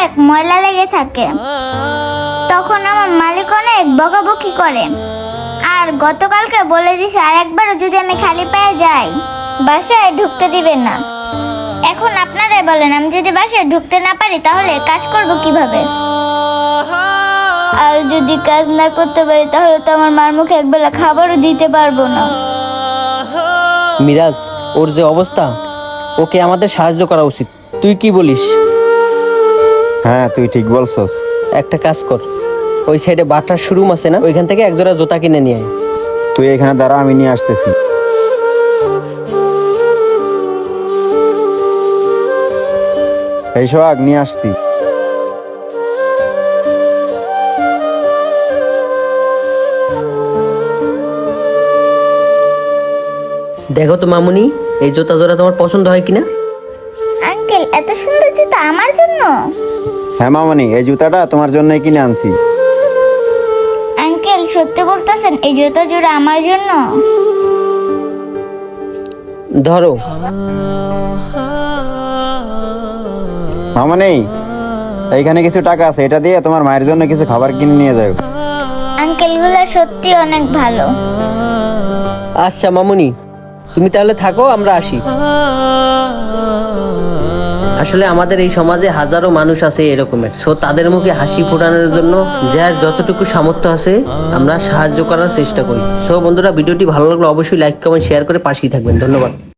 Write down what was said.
অনেক ময়লা লেগে থাকে। তখন আমার মালিক অনেক বকাবকি করে, আর গতকালকে বলে দিছে আর একবারও যদি আমি খালি পায়ে যাই বাসায় ঢুকতে দিবেন না। এখন আপনারাই বলেন, আমি যদি বাসায় ঢুকতে না পারি তাহলে কাজ করব কিভাবে? আর যদি কাজ না করতে পারি তাহলে তো আমার মার মুখে একবেলা খাবারও দিতে পারবো না। মিরাজ, ওর যে অবস্থা, ওকে আমাদের সাহায্য করা উচিত। তুই কি বলিস? হ্যাঁ, তুই ঠিক বলছস। একটা কাজ কর, ওই সাইডে বাটার শোরুম আছে না, ওইখান থেকে এক জোড়া জুতা কিনে নিয়ে আয়। তুই এখানে দাঁড়া, আমি নিয়ে আসতেছি। এই সোহাগ, নিয়ে আসছি। দেখো তো মামুনি, এই জুতা জোড়া তোমার পছন্দ হয় কিনা? আঙ্কেল, এত সুন্দর জুতা আমার জন্য? হ্যাঁ মামনি, এই জুতাটা তোমার জন্যই কিনে আনছি। আঙ্কেল, সত্যি বলতেছেন এই জুতা জোড়া আমার জন্য? ধরো। মামনি, এইখানে কিছু টাকা আছে, এটা দিয়ে তোমার মায়ের জন্য কিছু খাবার কিনে নিয়ে যাও। আঙ্কেল গুলা সত্যি অনেক ভালো। আচ্ছা মামুনি, তুমি তাহলে থাকো, আমরা আসি। আসলে আমাদের এই সমাজে হাজারো মানুষ আছে এরকমের, সো তাদের মুখে হাসি ফোটানোর জন্য যার যতটুকু সামর্থ্য আছে আমরা সাহায্য করার চেষ্টা করি। সো বন্ধুরা, ভিডিওটি ভালো লাগলে অবশ্যই লাইক কমেন্ট শেয়ার করে পাশেই থাকবেন। ধন্যবাদ।